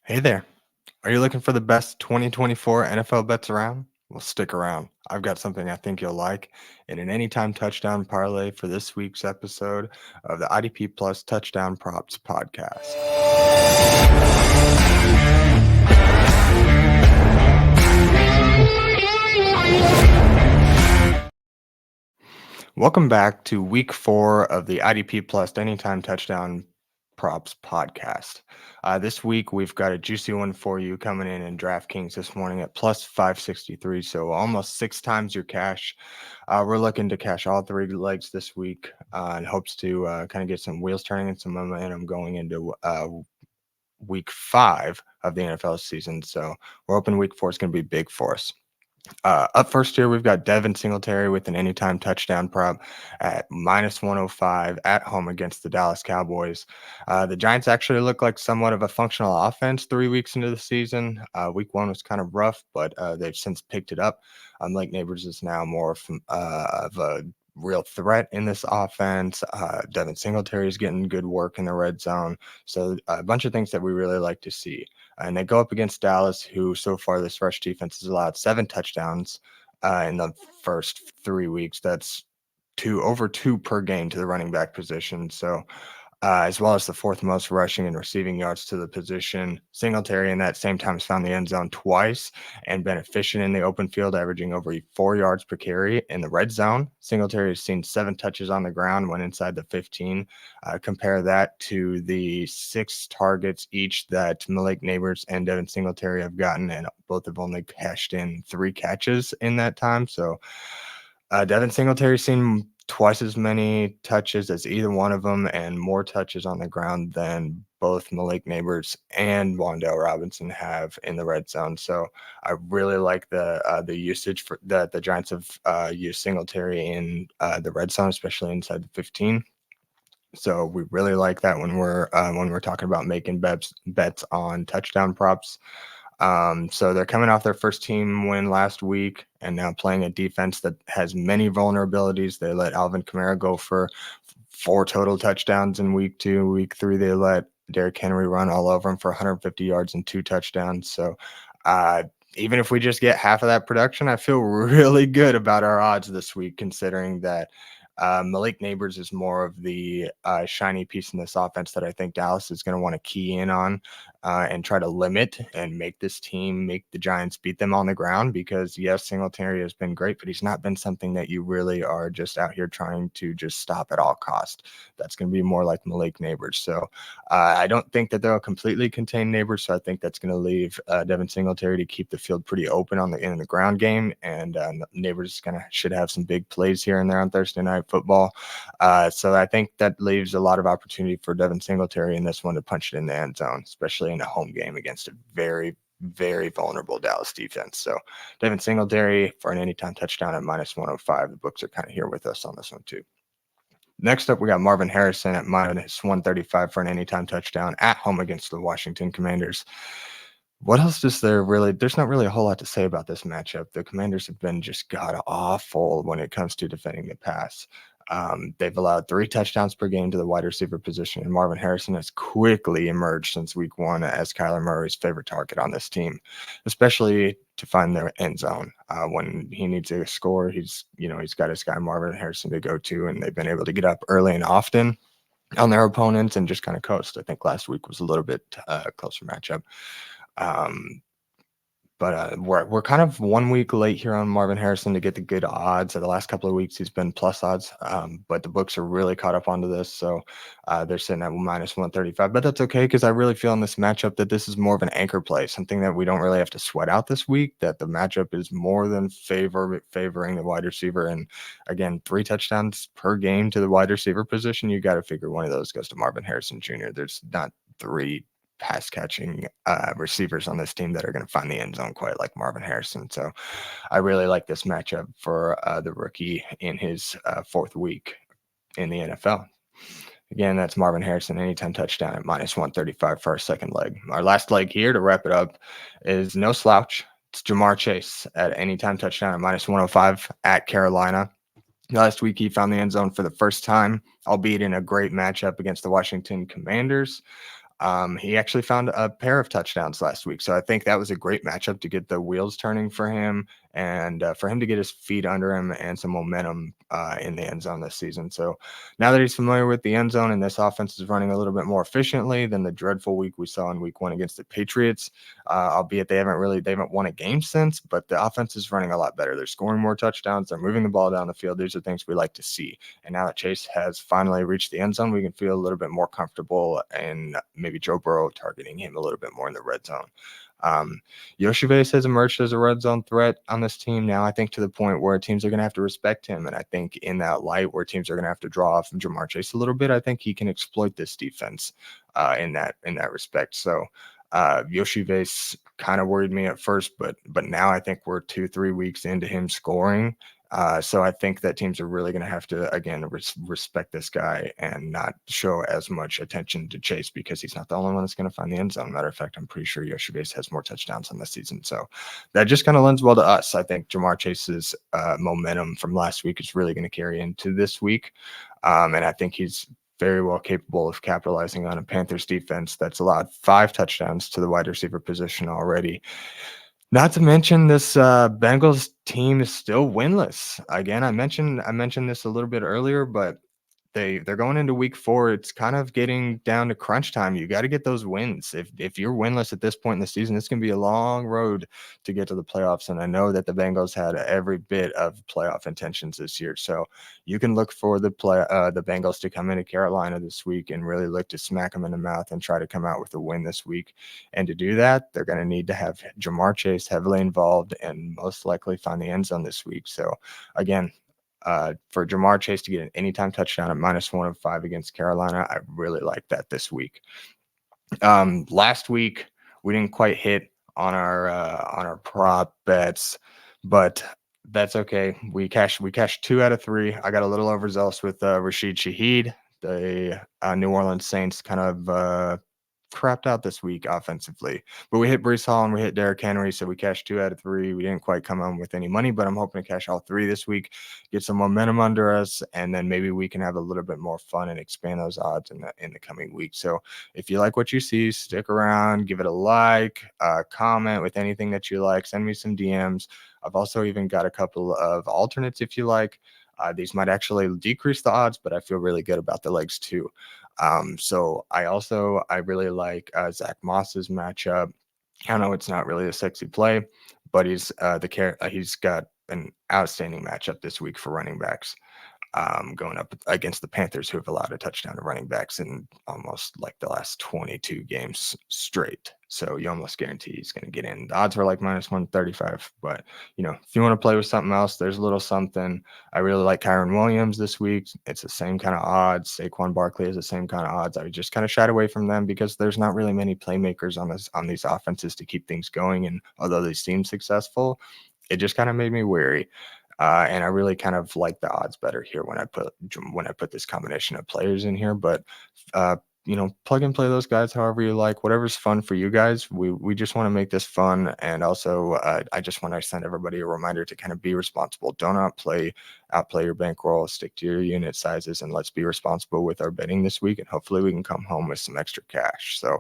Hey there. Are you looking for the best 2024 NFL bets around? Well, stick around. I've got something I think you'll like in an anytime touchdown parlay for this week's episode of the IDP Plus Touchdown Props podcast. Welcome back to week 4 of the IDP Plus Anytime Touchdown Props podcast. This week, we've got a juicy one for you coming in DraftKings this morning at plus 563, so almost 6 times your cash. We're looking to cash all 3 legs this week in hopes to kind of get some wheels turning and some momentum going into week 5 of the NFL season. So we're hoping week 4 is going to be big for us. Up first here, we've got Devin Singletary with an anytime touchdown prop at minus 105 at home against the Dallas Cowboys. The Giants actually look like somewhat of a functional offense 3 weeks into the season. Week 1 was kind of rough, but they've since picked it up. Blake Neighbors is now more of a real threat in this offense. Devin Singletary is getting good work in the red zone. So a bunch of things that we really like to see. And they go up against Dallas, who so far this rush defense has allowed 7 touchdowns in the first 3 weeks. That's over two per game to the running back position. So as well as the 4th most rushing and receiving yards to the position. Singletary in that same time has found the end zone twice and been efficient in the open field, averaging over 4 yards per carry in the red zone. Singletary has seen 7 touches on the ground when inside the 15. Compare that to the 6 targets each that Malik Neighbors and Devin Singletary have gotten, and both have only cashed in 3 catches in that time. So Devin Singletary's seen twice as many touches as either one of them and more touches on the ground than both Malik Neighbors and Wan'Dale Robinson have in the red zone. So I really like the usage for that the Giants have used Singletary in the red zone, especially inside the 15. So we really like that when we're talking about making bets on touchdown props. So they're coming off their first team win last week and now playing a defense that has many vulnerabilities. They let Alvin Kamara go for 4 total touchdowns in week 2. Week 3, they let Derrick Henry run all over him for 150 yards and 2 touchdowns. So even if we just get half of that production, I feel really good about our odds this week, considering that Malik Neighbors is more of the shiny piece in this offense that I think Dallas is going to want to key in on and try to limit and make the Giants beat them on the ground. Because yes, Singletary has been great, but he's not been something that you really are just out here trying to just stop at all cost. That's going to be more like Malik Neighbors. So I don't think that they'll completely contain Neighbors. So I think that's going to leave Devin Singletary to keep the field pretty open in the ground game, and Neighbors should have some big plays here and there on Thursday Night Football. So I think that leaves a lot of opportunity for Devin Singletary in this one to punch it in the end zone, especially in a home game against a very, very vulnerable Dallas defense. So Devin Singletary for an anytime touchdown at minus 105. The books are kind of here with us on this one too. Next up, we got Marvin Harrison at minus 135 for an anytime touchdown at home against the Washington Commanders. What else is there really? There's not really a whole lot to say about this matchup. The Commanders have been just god awful when it comes to defending the pass. They've allowed 3 touchdowns per game to the wide receiver position, and Marvin Harrison has quickly emerged since week 1 as Kyler Murray's favorite target on this team, especially to find their end zone. When he needs to score, he's got his guy Marvin Harrison to go to, and they've been able to get up early and often on their opponents and just kind of coast. I think last week was a little bit closer matchup. But we're kind of 1 week late here on Marvin Harrison to get the good odds. The last couple of weeks, he's been plus odds, but the books are really caught up onto this. So they're sitting at minus 135. But that's okay, because I really feel in this matchup that this is more of an anchor play, something that we don't really have to sweat out this week, that the matchup is more than favoring the wide receiver. And again, 3 touchdowns per game to the wide receiver position. You got to figure one of those goes to Marvin Harrison Jr. There's not 3 pass catching receivers on this team that are going to find the end zone quite like Marvin Harrison. So I really like this matchup for the rookie in his 4th week in the NFL. Again, that's Marvin Harrison anytime touchdown at minus 135 for our second leg. Our last leg here to wrap it up is no slouch. It's Jamar Chase at anytime touchdown at minus 105 at Carolina. Last week, he found the end zone for the first time, albeit in a great matchup against the Washington Commanders. He actually found a pair of touchdowns last week. So I think that was a great matchup to get the wheels turning for him and for him to get his feet under him and some momentum in the end zone this season. So now that he's familiar with the end zone and this offense is running a little bit more efficiently than the dreadful week we saw in week 1 against the Patriots, albeit they haven't won a game since, but the offense is running a lot better. They're scoring more touchdowns. They're moving the ball down the field. These are things we like to see. And now that Chase has finally reached the end zone, we can feel a little bit more comfortable and maybe Joe Burrow targeting him a little bit more in the red zone. Yoshivas has emerged as a red zone threat on this team now, I think, to the point where teams are going to have to respect him. And I think in that light where teams are going to have to draw off of Jamar Chase a little bit, I think he can exploit this defense in that respect. So Yoshivas kind of worried me at first, but now I think we're 2-3 weeks into him scoring. So I think that teams are really going to have to, again, respect this guy and not show as much attention to Chase because he's not the only one that's going to find the end zone. Matter of fact, I'm pretty sure Yoshivas has more touchdowns on this season. So that just kind of lends well to us. I think Jamar Chase's momentum from last week is really going to carry into this week. And I think he's very well capable of capitalizing on a Panthers defense that's allowed 5 touchdowns to the wide receiver position already. Not to mention this Bengals team is still winless. Again, I mentioned this a little bit earlier, but they're going into week 4. It's kind of getting down to crunch time. You got to get those wins. If you're winless at this point in the season, it's going to be a long road to get to the playoffs. And I know that the Bengals had every bit of playoff intentions this year. So you can look for the Bengals to come into Carolina this week and really look to smack them in the mouth and try to come out with a win this week. And to do that, they're going to need to have Jamar Chase heavily involved and most likely find the end zone this week. So again, for Jamar Chase to get an anytime touchdown at -105 against Carolina, I really like that this week. Last week we didn't quite hit on our prop bets, but that's okay. We cashed 2 out of 3. I got a little overzealous with Rashid Shaheed. The New Orleans Saints kind of crapped out this week offensively, but we hit Breece Hall and we hit Derrick Henry, so we cashed 2 out of 3. We didn't quite come on with any money, but I'm hoping to cash all 3 this week, get some momentum under us, and then maybe we can have a little bit more fun and expand those odds in the coming week. So if you like what you see, stick around, give it a like, comment with anything that you like, send me some DMs. I've also even got a couple of alternates if you like. These might actually decrease the odds, but I feel really good about the legs too. So I really like Zach Moss's matchup. I know it's not really a sexy play, but he's got an outstanding matchup this week for running backs. Going up against the Panthers, who have allowed a touchdown to running backs in almost like the last 22 games straight. So you almost guarantee he's going to get in. The odds were like -135, but if you want to play with something else, there's a little something. I really like Kyron Williams this week. It's the same kind of odds. Saquon Barkley is the same kind of odds. I just kind of shied away from them because there's not really many playmakers on these offenses to keep things going. And although they seem successful, it just kind of made me wary. And I really kind of like the odds better here when I put this combination of players in here. But plug and play those guys however you like, whatever's fun for you guys. We just want to make this fun, and also I just want to send everybody a reminder to kind of be responsible. Don't outplay your bankroll. Stick to your unit sizes, and let's be responsible with our betting this week. And hopefully we can come home with some extra cash. So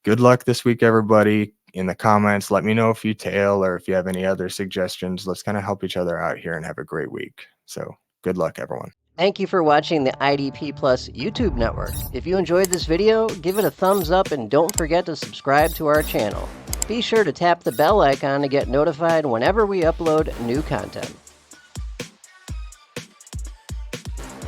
good luck this week, everybody. In the comments, let me know if you tail or if you have any other suggestions. Let's kind of help each other out here and have a great week. So good luck, everyone. Thank you for watching the IDP Plus YouTube network. If you enjoyed this video, give it a thumbs up and don't forget to subscribe to our channel. Be sure to tap the bell icon to get notified whenever we upload new content.